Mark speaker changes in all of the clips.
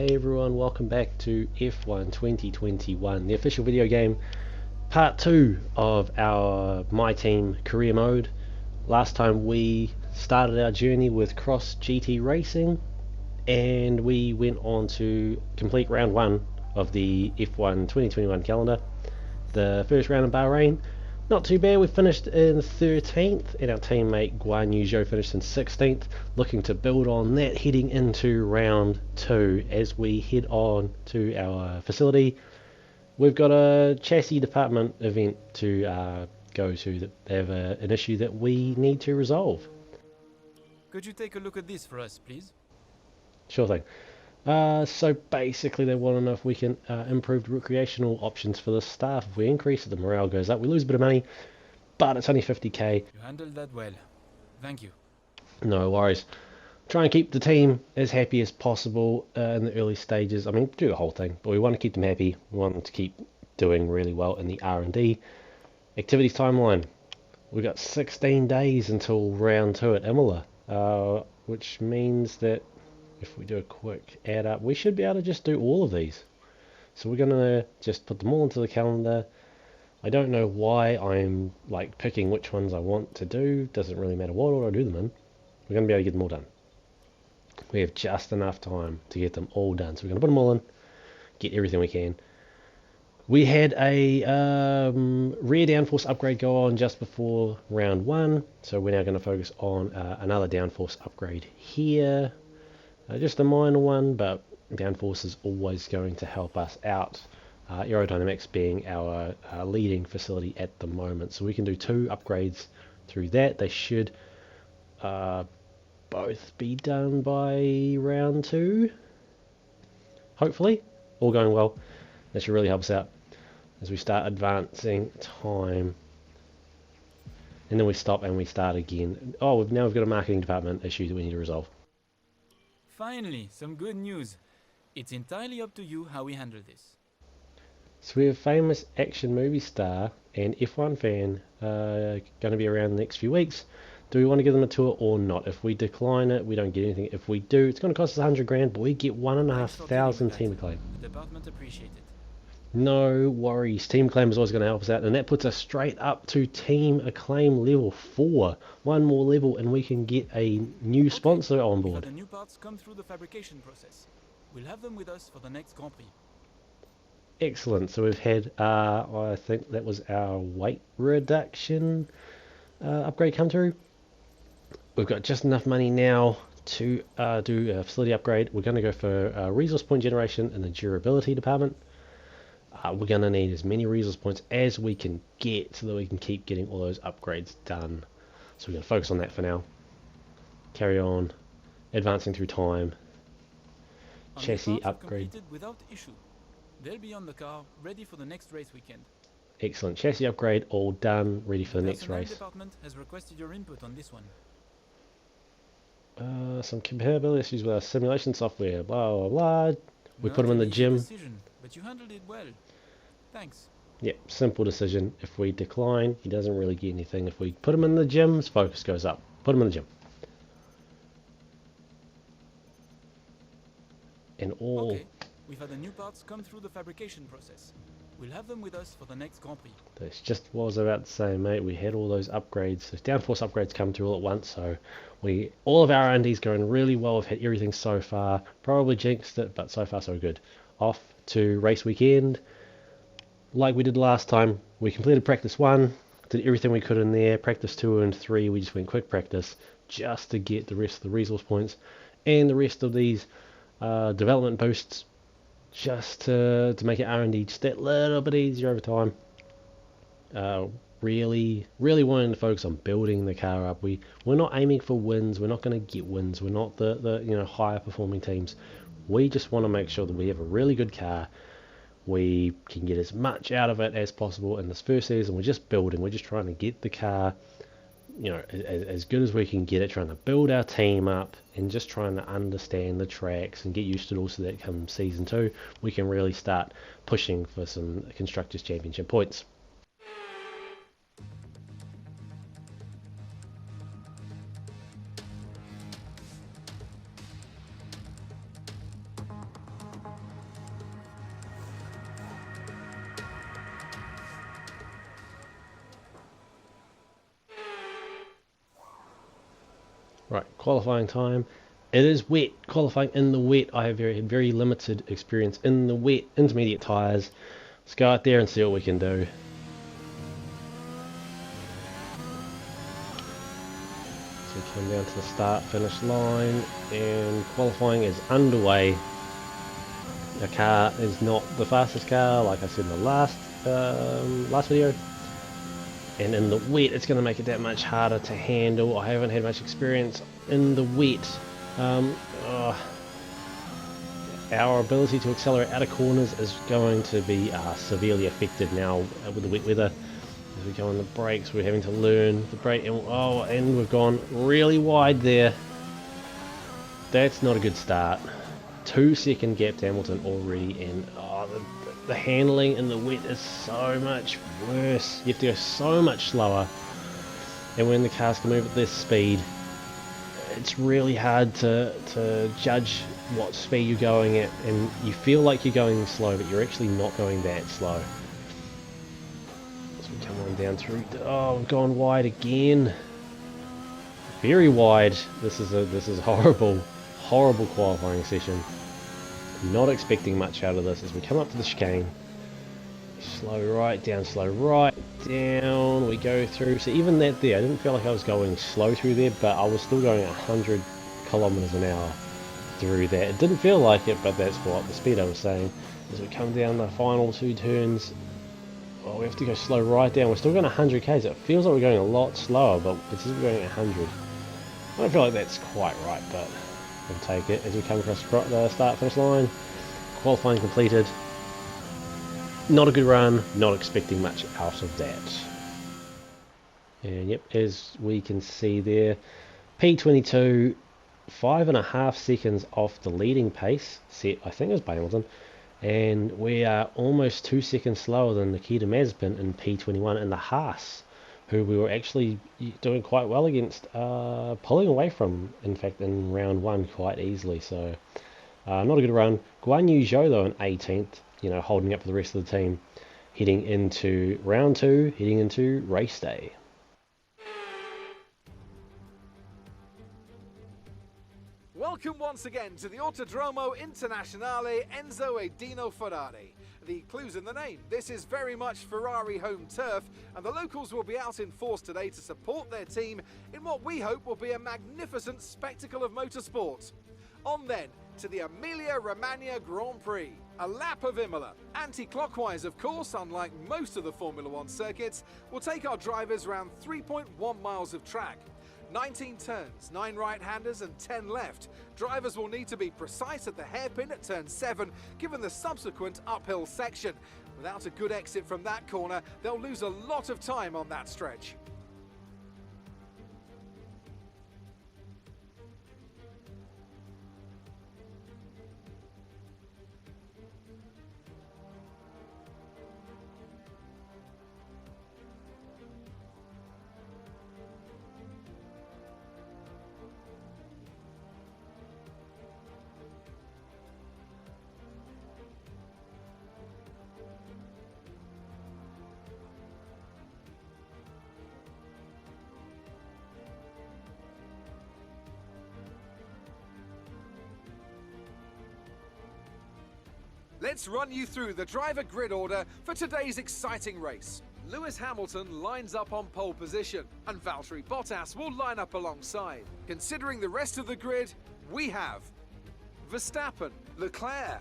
Speaker 1: Hey everyone, welcome back to F1 2021, the official video game, part 2 of our My Team career mode. Last time we started our journey with Cross GT Racing and we went on to complete round 1 of the F1 2021 calendar. The first round in Bahrain, not too bad. We finished in 13th and our teammate Guan Yu Zhou finished in 16th, looking to build on that heading into round 2 as we head on to our facility. We've got a chassis department event to go to. They have an issue that we need to resolve.
Speaker 2: Could you take a look at this for us, please?
Speaker 1: Sure thing. So basically they want to know if we can improve recreational options for the staff. If we increase it, the morale goes up. We lose a bit of money, but it's only 50k.
Speaker 2: You handled that well. Thank you.
Speaker 1: No worries. Try and keep the team as happy as possible in the early stages. I mean, do the whole thing, but we want to keep them happy. We want them to keep doing really well in the R&D. Activities timeline. We've got 16 days until round 2 at Imola, which means that if we do a quick add up, we should be able to just do all of these. So we're going to just put them all into the calendar. I don't know why I'm like picking which ones I want to do. Doesn't really matter what order I do them in. We're going to be able to get them all done. We have just enough time to get them all done. So we're going to put them all in, get everything we can. We had a rear downforce upgrade go on just before round 1. So we're now going to focus on another downforce upgrade here. Just a minor one, but downforce is always going to help us out. Aerodynamics being our leading facility at the moment. So we can do 2 upgrades through that. They should both be done by round 2. Hopefully. All going well. That should really help us out as we start advancing time. And then we stop and we start again. Oh, now we've got a marketing department issue that we need to resolve.
Speaker 2: Finally, some good news. It's entirely up to you how we handle this.
Speaker 1: So we have famous action movie star and F1 fan going to be around the next few weeks. Do we want to give them a tour or not? If we decline it, we don't get anything. If we do, it's going to cost us 100 grand, but we get 1,500 team acclaim.
Speaker 2: The department appreciates it.
Speaker 1: No worries. Team acclaim is always going to help us out, and that puts us straight up to team acclaim level 4. One more level, and we can get a new sponsor on board.
Speaker 2: The new parts come through the fabrication process. We'll have them with us for the next Grand Prix.
Speaker 1: Excellent. So we've had, I think that was our weight reduction upgrade come through. We've got just enough money now to do a facility upgrade. We're going to go for resource point generation in the durability department. We're going to need as many resource points as we can get so that we can keep getting all those upgrades done. So we're going to focus on that for now. Carry on advancing through time. Chassis upgrade.
Speaker 2: Without issue. They'll be on the car, ready for the next race weekend.
Speaker 1: Excellent. Chassis upgrade all done, ready for the next race.
Speaker 2: The department has requested your input on this one.
Speaker 1: Some compatibility issues with our simulation software, blah blah blah. We put them in the gym.
Speaker 2: Decision, but you handled it well. Thanks.
Speaker 1: Yep, simple decision. If we decline, he doesn't really get anything. If we put him in the gym, his focus goes up. Put him in the gym. And all...
Speaker 2: Okay, we've had the new parts come through the fabrication process. We'll have them with us for the next Grand Prix.
Speaker 1: That's just what I was about to say, mate. We had all those upgrades. Those downforce upgrades come through all at once, so all of our R&D's going really well. We've hit everything so far. Probably jinxed it, but so far so good. Off to race weekend. Like we did last time, we completed practice 1, did everything we could in there. Practice 2 and 3, we just went quick practice just to get the rest of the resource points and the rest of these development boosts, just to make it R&D just that little bit easier over time. Really wanting to focus on building the car up. We're not aiming for wins. We're not going to get wins. We're not the higher performing teams. We just want to make sure that we have a really good car. We can get as much out of it as possible in this first season. We're just building. We're just trying to get the car, as good as we can get it. Trying to build our team up and just trying to understand the tracks and get used to it all, so that come season 2, we can really start pushing for some Constructors' Championship points. Right, qualifying time. It is wet. Qualifying in the wet. I have very limited experience in the wet. Intermediate tyres. Let's go out there and see what we can do. So we come down to the start finish line and qualifying is underway. The car is not the fastest car, like I said in the last video. And in the wet, it's going to make it that much harder to handle. I haven't had much experience in the wet. Our ability to accelerate out of corners is going to be severely affected now with the wet weather. As we go on the brakes, we're having to learn the brake, and we've gone really wide there. That's not a good start. 2-second gap to Hamilton already, and the handling in the wet is so much worse. You have to go so much slower, and when the cars can move at this speed, it's really hard to judge what speed you're going at, and you feel like you're going slow, but you're actually not going that slow. So we come on down through. Oh, we've gone wide again. Very wide. This is a horrible qualifying session. Not expecting much out of this as we come up to the chicane. Slow right down, we go through. So even that there, I didn't feel like I was going slow through there, but I was still going 100 kilometers an hour through that. It didn't feel like it, but that's what the speed I was saying. As we come down the final 2 turns, we have to go slow right down. We're still going 100 k's. It feels like we're going a lot slower, but it's just going 100. I don't feel like that's quite right, but we'll take it as we come across the start finish line. Qualifying completed. Not a good run, not expecting much out of that. And yep, as we can see there, P22, 5.5 seconds off the leading pace, set I think it was by Hamilton, and we are almost 2 seconds slower than Nikita Mazepin in P21 in the Haas, who we were actually doing quite well against, pulling away from, in fact, in round 1 quite easily. So not a good run. Guan Yu Zhou though in 18th, holding up for the rest of the team, heading into round 2, heading into race day.
Speaker 3: Welcome once again to the Autodromo Internazionale Enzo e Dino Ferrari. The clue's in the name. This is very much Ferrari home turf, and the locals will be out in force today to support their team in what we hope will be a magnificent spectacle of motorsport. On then to the Emilia-Romagna Grand Prix. A lap of Imola, anti-clockwise of course, unlike most of the Formula One circuits, will take our drivers around 3.1 miles of track. 19 turns, 9 right-handers and 10 left. Drivers will need to be precise at the hairpin at turn 7, given the subsequent uphill section. Without a good exit from that corner, they'll lose a lot of time on that stretch. Let's run you through the driver grid order for today's exciting race. Lewis Hamilton lines up on pole position, and Valtteri Bottas will line up alongside. Considering the rest of the grid, we have Verstappen, Leclerc,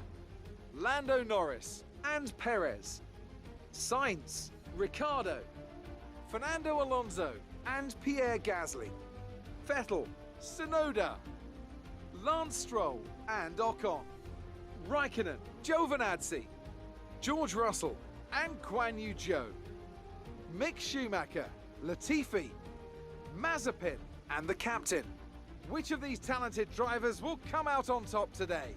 Speaker 3: Lando Norris, and Perez, Sainz, Ricciardo, Fernando Alonso, and Pierre Gasly, Vettel, Tsunoda, Lance Stroll, and Ocon, Raikkonen, Giovinazzi, George Russell, and Guan Yu Zhou, Mick Schumacher, Latifi, Mazepin, and the captain. Which of these talented drivers will come out on top today?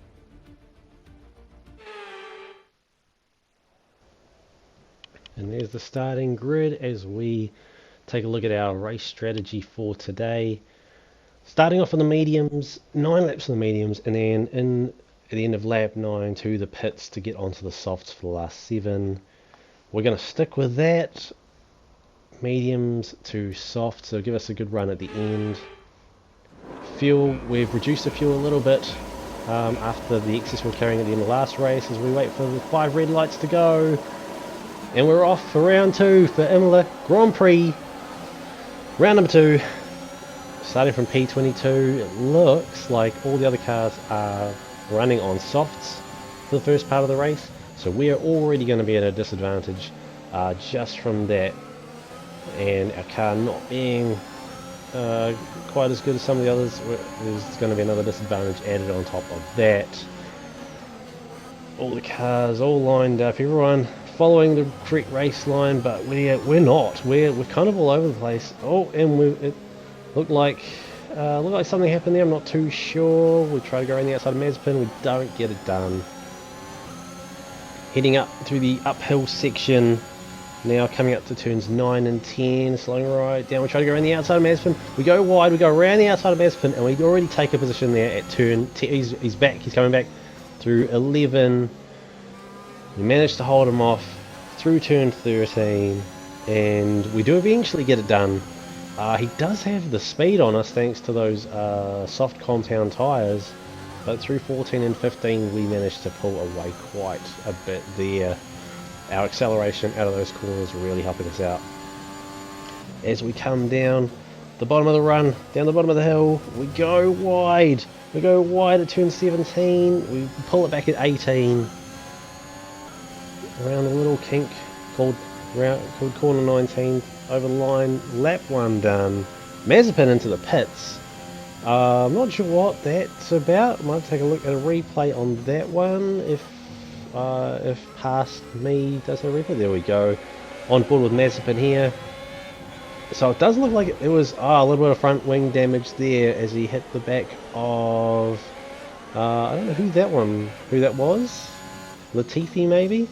Speaker 1: And there's the starting grid as we take a look at our race strategy for today. Starting off on the mediums, 9 laps on the mediums, and then at the end of lap 9 to the pits to get onto the softs for the last 7. We're going to stick with that. Mediums to soft, so give us a good run at the end. fuel. We've reduced the fuel a little bit after the excess we were carrying at the end of the last race as we wait for the 5 red lights to go. And we're off for round 2 for Imola Grand Prix. Round number 2, starting from P22. It looks like all the other cars are running on softs for the first part of the race. So we are already going to be at a disadvantage just from that. And our car not being quite as good as some of the others, there's going to be another disadvantage added on top of that. All the cars all lined up, everyone following the correct race line, but we're not. We're kind of all over the place. Oh, and it looked like something happened there. I'm not too sure. We try to go around the outside of Mazepin. We don't get it done. Heading up through the uphill section. Now coming up to turns 9 and 10, slowing right down. We try to go around the outside of Mazepin. We go wide, we go around the outside of Mazepin, and we already take a position there at turn 10. He's back, he's coming back through 11. We managed to hold him off through turn 13, and we do eventually get it done. He does have the speed on us thanks to those soft compound tyres, but through 14 and 15 we managed to pull away quite a bit there. Our acceleration out of those corners really helping us out. As we come down the bottom of the run, down the bottom of the hill, we go wide. We go wide at turn 17. We pull it back at 18. Around a little kink called corner 19. Over the line. Lap 1 done. Mazepin into the pits. I'm not sure what that's about. Might take a look at a replay on that one if past me does a replay. There we go. On board with Mazepin here. So it does look like it was a little bit of front wing damage there as he hit the back of I don't know who that was. Latifi maybe.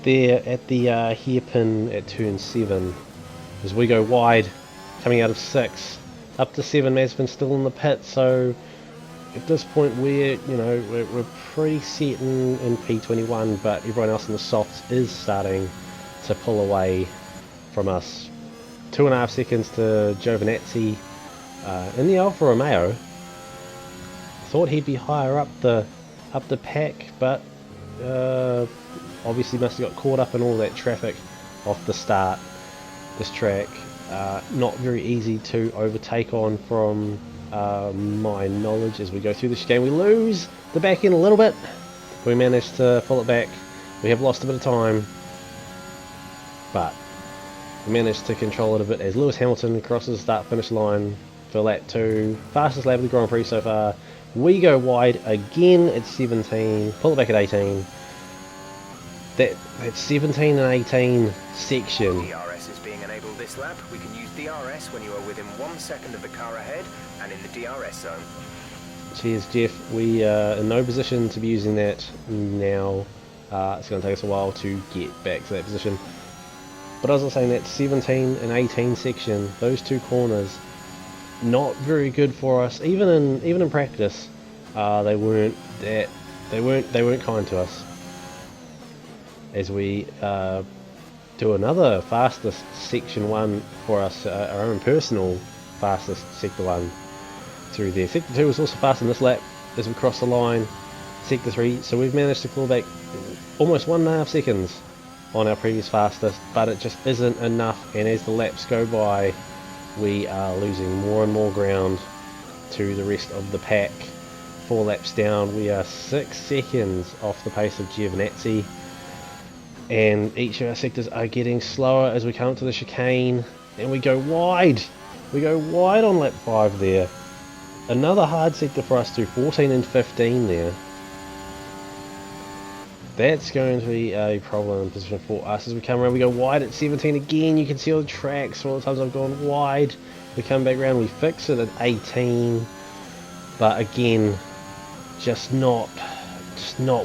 Speaker 1: There at the hairpin at turn 7 as we go wide, coming out of 6 up to 7. Mazepin still in the pit, so at this point we're pretty set in P21, but everyone else in the softs is starting to pull away from us. 2.5 seconds to Giovinazzi in the Alfa Romeo. Thought he'd be higher up the pack, but obviously must have got caught up in all that traffic off the start. This track not very easy to overtake on from my knowledge. As we go through the chicane, we lose the back end a little bit. We managed to pull it back. We have lost a bit of time, but we managed to control it a bit as Lewis Hamilton crosses the start finish line for lap 2. Fastest lap of the Grand Prix so far. We go wide again at 17, pull it back at 18. That 17 and 18 section.
Speaker 4: DRS is being enabled this lap. We can use DRS when you are within 1 second of the car ahead and in the DRS zone.
Speaker 1: Cheers, Jeff. We are in no position to be using that now. It's going to take us a while to get back to that position. But as I was saying, that 17 and 18 section, those two corners, not very good for us. Even in practice, they weren't kind to us. As we do another fastest section 1 for us, our own personal fastest sector 1 through there. Sector 2 was also fast in this lap as we cross the line. Sector 3, so we've managed to claw back almost 1.5 seconds on our previous fastest, but it just isn't enough, and as the laps go by we are losing more and more ground to the rest of the pack. 4 laps down, we are 6 seconds off the pace of Giovinazzi, and each of our sectors are getting slower as we come up to the chicane, and we go wide on lap 5 there. Another hard sector for us through 14 and 15 there. That's going to be a problem in position for us as we come around. We go wide at 17 again. You can see all the tracks, all the times I've gone wide. We come back around, we fix it at 18, but again, just not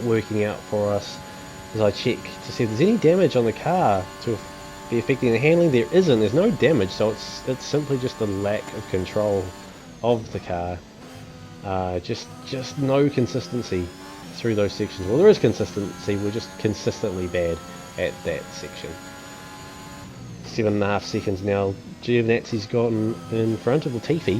Speaker 1: working out for us. As I check to see if there's any damage on the car to be affecting the handling, there isn't. There's no damage, so it's simply just the lack of control of the car. Just no consistency through those sections. Well, there is consistency, we're just consistently bad at that section. 7.5 seconds now. Giovinazzi's gotten in front of Latifi.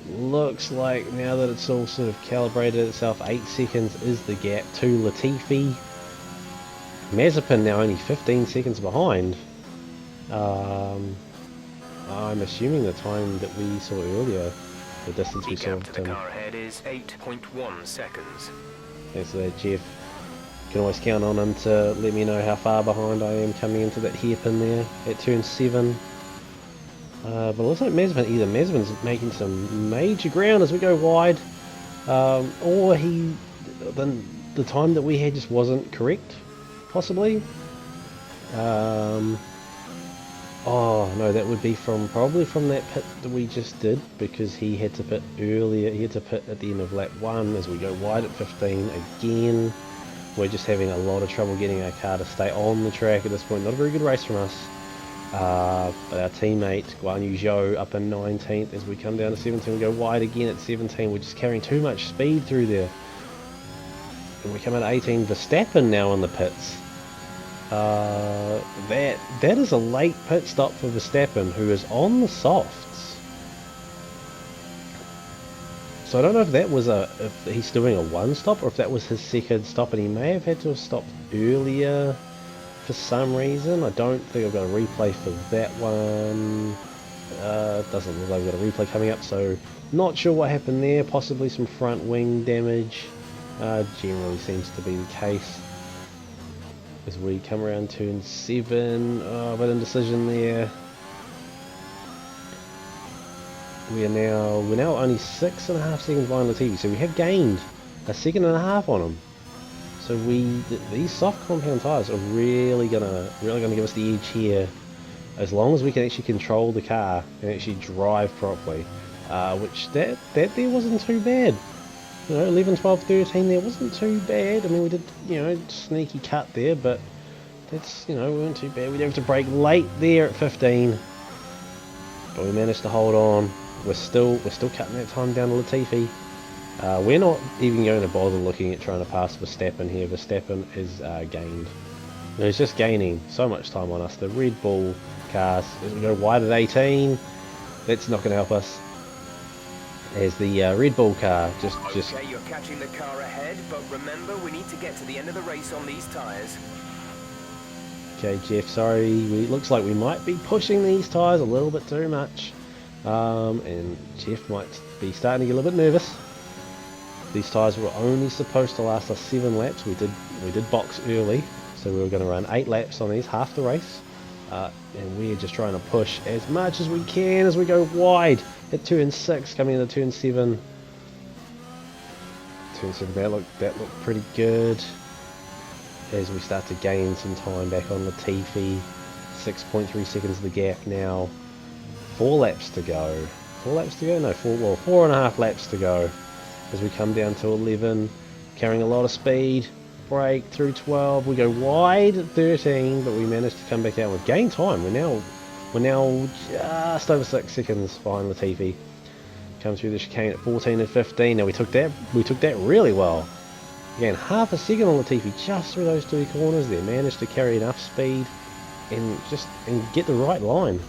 Speaker 1: looks like now that it's all sort of calibrated itself, 8 seconds is the gap to Latifi. Mazepin now only 15 seconds behind. I'm assuming the time that we saw earlier, the distance we
Speaker 4: The
Speaker 1: saw
Speaker 4: gap to the
Speaker 1: him.
Speaker 4: car ahead is 8.1 seconds.
Speaker 1: Thanks for that, Jeff. Can always count on him to let me know how far behind I am coming into that hairpin there at turn 7. But it looks like Mazepin's making some major ground as we go wide, or the time that we had just wasn't correct, possibly. Oh no, that would be probably from that pit that we just did, because he had to pit earlier. He had to pit at the end of lap 1 as we go wide at 15 again. We're just having a lot of trouble getting our car to stay on the track at this point. Not a very good race from us. But our teammate Guan Yu Zhou up in 19th as we come down to 17. We go wide again at 17. We're just carrying too much speed through there. And we come at 18. Verstappen now in the pits. That is a late pit stop for Verstappen, who is on the softs. So I don't know if that was if he's doing a 1 stop or if that was his 2nd stop, and he may have had to have stopped earlier for some reason. I don't think I've got a replay for that one. Doesn't look like we've got a replay coming up, so not sure what happened there. Possibly some front wing damage. Generally seems to be the case. As we come around turn 7, a bit of indecision there. We're now only 6.5 seconds behind Latifi, so we have gained a 1.5 on him. So these soft compound tyres are really gonna give us the edge here, as long as we can actually control the car and actually drive properly. Which that there wasn't too bad. 11, 12, 13 there wasn't too bad. I mean, we did, sneaky cut there, but that's, we weren't too bad. We did have to brake late there at 15, but we managed to hold on. We're still cutting that time down to Latifi. We're not even going to bother looking at trying to pass Verstappen here. Verstappen is gained. He's just gaining so much time on us. The Red Bull cars, as we go wide at 18, that's not going to help us. As the Red Bull car just...
Speaker 4: Okay, you're catching the car ahead, but remember, we need to get to the end of the race on these tyres.
Speaker 1: Okay, Jeff, sorry. It looks like we might be pushing these tyres a little bit too much. And Jeff might be starting to get a little bit nervous. These tyres were only supposed to last us 7 laps. We did box early, so we were going to run 8 laps on these, half the race. And we're just trying to push as much as we can as we go wide at turn 6, coming into turn 7. Turn 7, that looked pretty good. As we start to gain some time back on Latifi, 6.3 seconds of the gap now. 4 laps to go. 4 laps to go? No, 4.5 laps to go. As we come down to 11, carrying a lot of speed. Brake through 12. We go wide at 13, but we managed to come back out with gain time. We're now just over 6 seconds behind Latifi. Come through the chicane at 14 and 15. Now we took that really well. Again, half a second on Latifi just through those 2 corners there. Managed to carry enough speed and get the right line.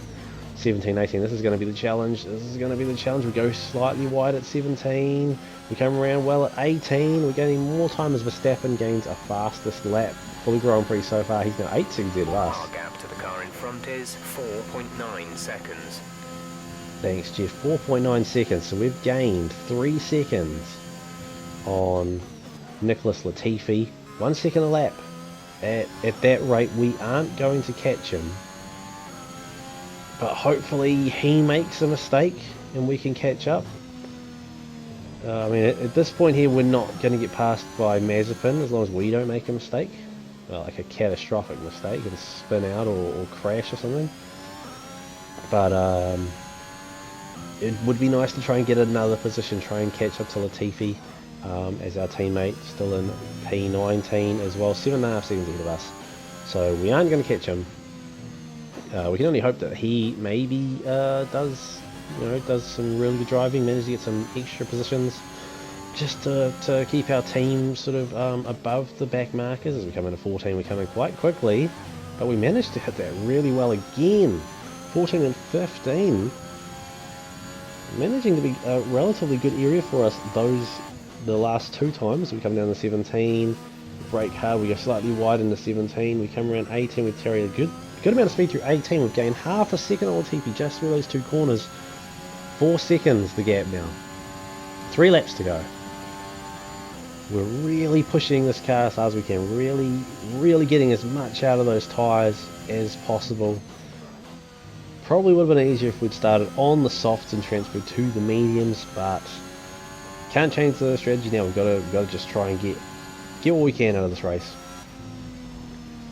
Speaker 1: 17, 18, this is going to be the challenge. We go slightly wide at 17. We come around well at 18. We're gaining more time as Verstappen gains a fastest lap. Fully Grand Prix so far, he's now 8 seconds ahead of us.
Speaker 4: Our gap to the car in front is 4.9 seconds.
Speaker 1: Thanks, Jeff. 4.9 seconds. So we've gained 3 seconds on Nicholas Latifi. 1 second a lap. At that rate, we aren't going to catch him. But hopefully he makes a mistake and we can catch up. I mean, at this point here, we're not going to get passed by Mazepin as long as we don't make a mistake. Like a catastrophic mistake and spin out or crash or something. But it would be nice to try and get another position, try and catch up to Latifi as our teammate, still in P19 as well, 7.5 seconds ahead of us. So we aren't going to catch him. We can only hope that he maybe does some really good driving, manages to get some extra positions, just to keep our team sort of above the back markers. As we come into 14, we come in quite quickly, but we managed to hit that really well again. 14 and 15. managing to be a relatively good area for us the last 2 times. We come down to 17, brake hard, we go slightly wide into 17, we come around 18, we carry a good amount of speed through 18, we've gained half a second on Latifi just through those 2 corners. 4 seconds the gap now. 3 laps to go. We're really pushing this car as hard as we can, really getting as much out of those tyres as possible. Probably would have been easier if we'd started on the softs and transferred to the mediums, but can't change the strategy now. We've got to just try and get what we can out of this race.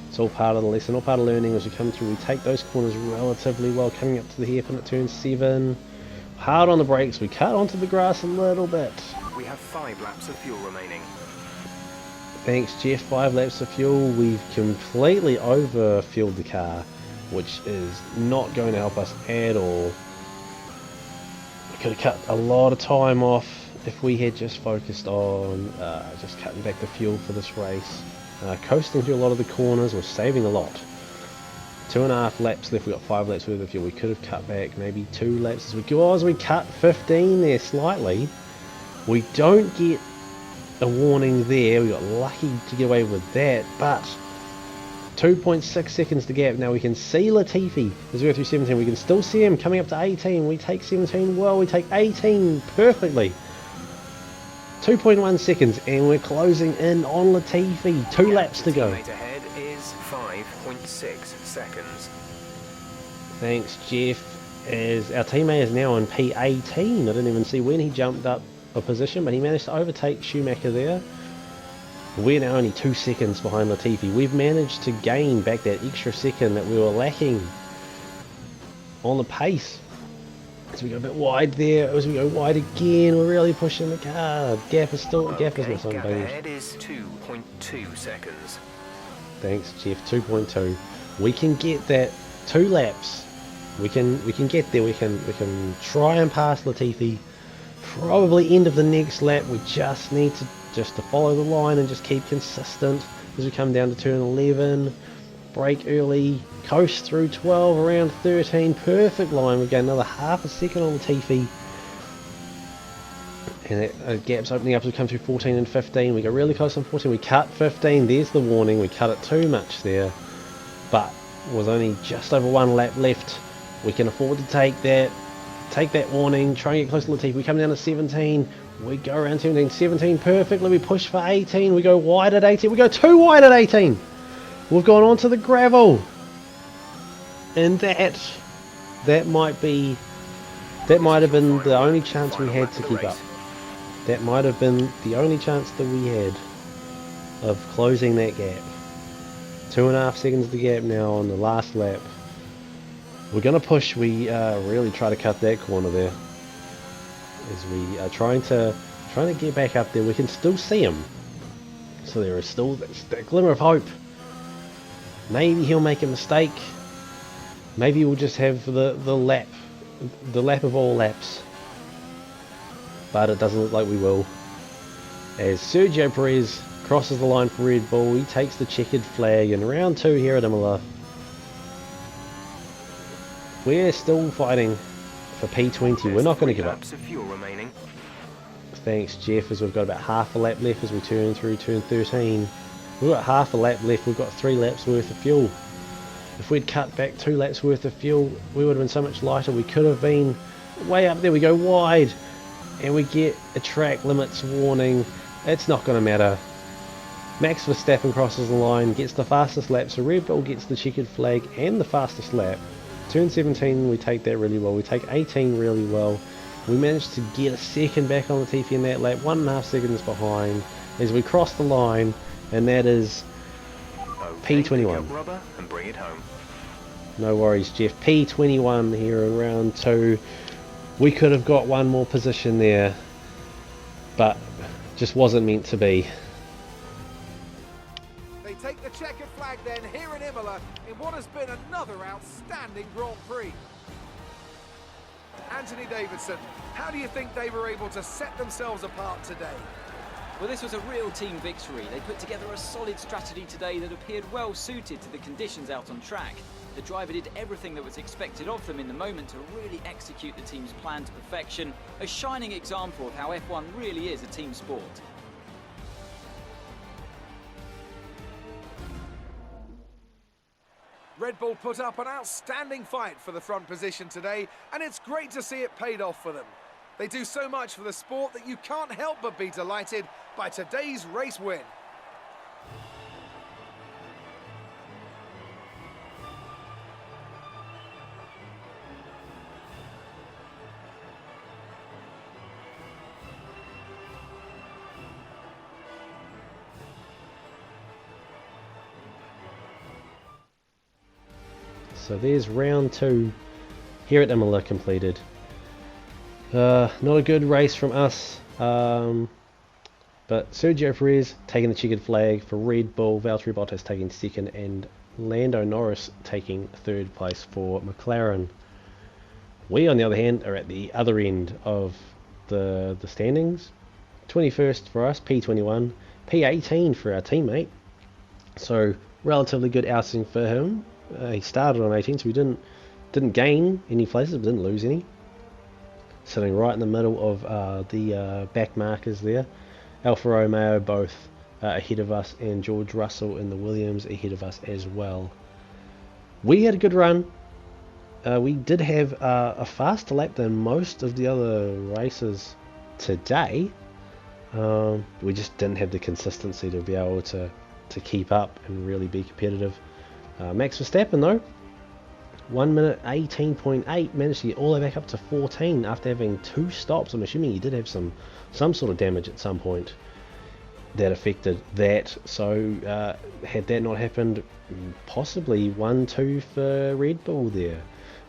Speaker 1: It's all part of the lesson, all part of learning. As we come through, we take those corners relatively well, coming up to the hairpin at turn 7. Hard on the brakes, we cut onto the grass a little bit.
Speaker 4: We have 5 laps of fuel remaining.
Speaker 1: Thanks Jeff, 5 laps of fuel. We've completely over-fueled the car, which is not going to help us at all. We could have cut a lot of time off if we had just focused on just cutting back the fuel for this race. Coasting through a lot of the corners, we're saving a lot. 2.5 laps left, we've got 5 laps worth of fuel. We could have cut back maybe 2 laps as we go. As we cut 15 there slightly. We don't get a warning there. We got lucky to get away with that, but 2.6 seconds to gap. Now we can see Latifi as we go through 17. We can still see him coming up to 18. We take 17 well, we take 18 perfectly. 2.1 seconds and we're closing in on Latifi. 2 laps to go.
Speaker 4: Teammate ahead is 5.6 seconds.
Speaker 1: Thanks Jeff, as our teammate is now on P18. I didn't even see when he jumped up a position, but he managed to overtake Schumacher there. We're now only 2 seconds behind Latifi. We've managed to gain back that extra second that we were lacking on the pace. As we go a bit wide there, as we go wide again, we're really pushing the car. Gap is not so
Speaker 4: Gap
Speaker 1: big.
Speaker 4: ahead is 2.2 seconds.
Speaker 1: Thanks Jeff, 2.2. We can get that 2 laps. We can get there. We can try and pass Latifi. Probably end of the next lap. We just need to follow the line and just keep consistent as we come down to turn 11. Brake early, coast through 12, around 13, perfect line. We've got another half a second on Latifi. And that gap's opening up as we come through 14 and 15. We go really close on 14. We cut 15. There's the warning. We cut it too much there. But with only just over 1 lap left, we can afford to take that warning, try and get close to Latifi. We come down to 17. We go around 17. 17 perfectly. We push for 18. We go wide at 18. We go too wide at 18. We've gone onto the gravel. And that might have been the only chance we had to keep up. That might have been the only chance that we had of closing that gap. 2.5 seconds to gap now on the last lap. We're going to push. We really try to cut that corner there. As we are trying to get back up there. We can still see him. So there is still that glimmer of hope. Maybe he'll make a mistake. Maybe we'll just have the lap of all laps. But it doesn't look like we will. As Sergio Perez crosses the line for Red Bull, he takes the checkered flag in round 2 here at Imola. We're still fighting for P20. We're not going to give up.
Speaker 4: Laps of fuel remaining.
Speaker 1: Thanks Jeff, as we've got about half a lap left as we turn through turn 13. We've got half a lap left, we've got 3 laps worth of fuel. If we'd cut back 2 laps worth of fuel, we would have been so much lighter. We could have been way up there. We go wide and we get a track limits warning. It's not going to matter. Max Verstappen crosses the line, gets the fastest lap, so Red Bull gets the checkered flag and the fastest lap. Turn 17, we take that really well. We take 18 really well. We managed to get a second back on Latifi in that lap, 1.5 seconds behind as we cross the line, and that is P21.
Speaker 4: Rubber and bring it home.
Speaker 1: No worries, Jeff. P21 here in round 2. We could have got one more position there, but just wasn't meant to be.
Speaker 3: They take the checkered flag then here in Imola in what has been another outstanding Grand Prix. Anthony Davidson, how do you think they were able to set themselves apart today?
Speaker 5: Well, this was a real team victory. They put together a solid strategy today that appeared well suited to the conditions out on track. The driver did everything that was expected of them in the moment to really execute the team's plan to perfection, a shining example of how F1 really is a team sport.
Speaker 3: Red Bull put up an outstanding fight for the front position today, and it's great to see it paid off for them. They do so much for the sport that you can't help but be delighted by today's race win.
Speaker 1: So there's round 2 here at Imola completed. Not a good race from us, but Sergio Perez taking the checkered flag for Red Bull, Valtteri Bottas taking second, and Lando Norris taking third place for McLaren. We, on the other hand, are at the other end of the standings. 21st for us, P21, P18 for our teammate. So relatively good outing for him. He started on 18, so we didn't gain any places, but didn't lose any. Sitting right in the middle of the back markers there. Alfa Romeo both ahead of us, and George Russell in the Williams ahead of us as well. We had a good run. We did have a faster lap than most of the other races today. We just didn't have the consistency to be able to keep up and really be competitive. Max Verstappen though, 1 minute 18.8, managed to get all the way back up to 14 after having 2 stops. I'm assuming he did have some sort of damage at some point that affected that. So had that not happened, possibly 1-2 for Red Bull there.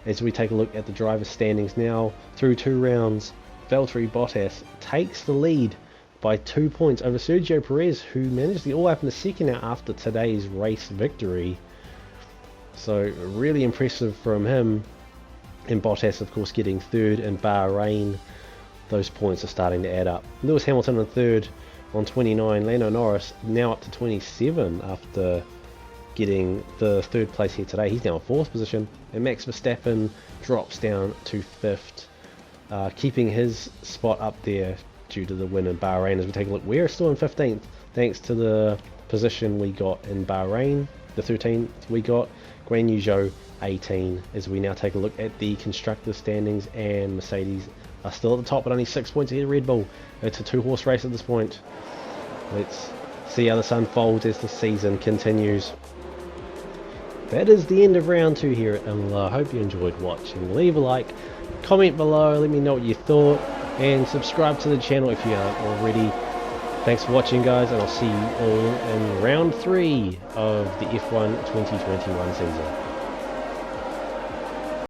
Speaker 1: As we take a look at the driver standings now, through 2 rounds, Valtteri Bottas takes the lead by 2 points over Sergio Perez, who managed to get all up in the second now after today's race victory. So really impressive from him. And Bottas, of course, getting third in Bahrain. Those points are starting to add up. Lewis Hamilton in third on 29. Lando Norris now up to 27 after getting the third place here today. He's now in 4th position. And Max Verstappen drops down to 5th, keeping his spot up there due to the win in Bahrain. As we take a look, we're still in 15th thanks to the position we got in Bahrain. The 13th we got. Guan Yu Zhou 18, as we now take a look at the constructor standings, and Mercedes are still at the top but only 6 points ahead of Red Bull. It's a 2-horse race at this point. Let's see how this unfolds as the season continues. That is the end of round 2 here at Imola. I hope you enjoyed watching. Leave a like, comment below, let me know what you thought, and subscribe to the channel if you aren't already. Thanks for watching, guys, and I'll see you all in round 3 of the F1 2021 season.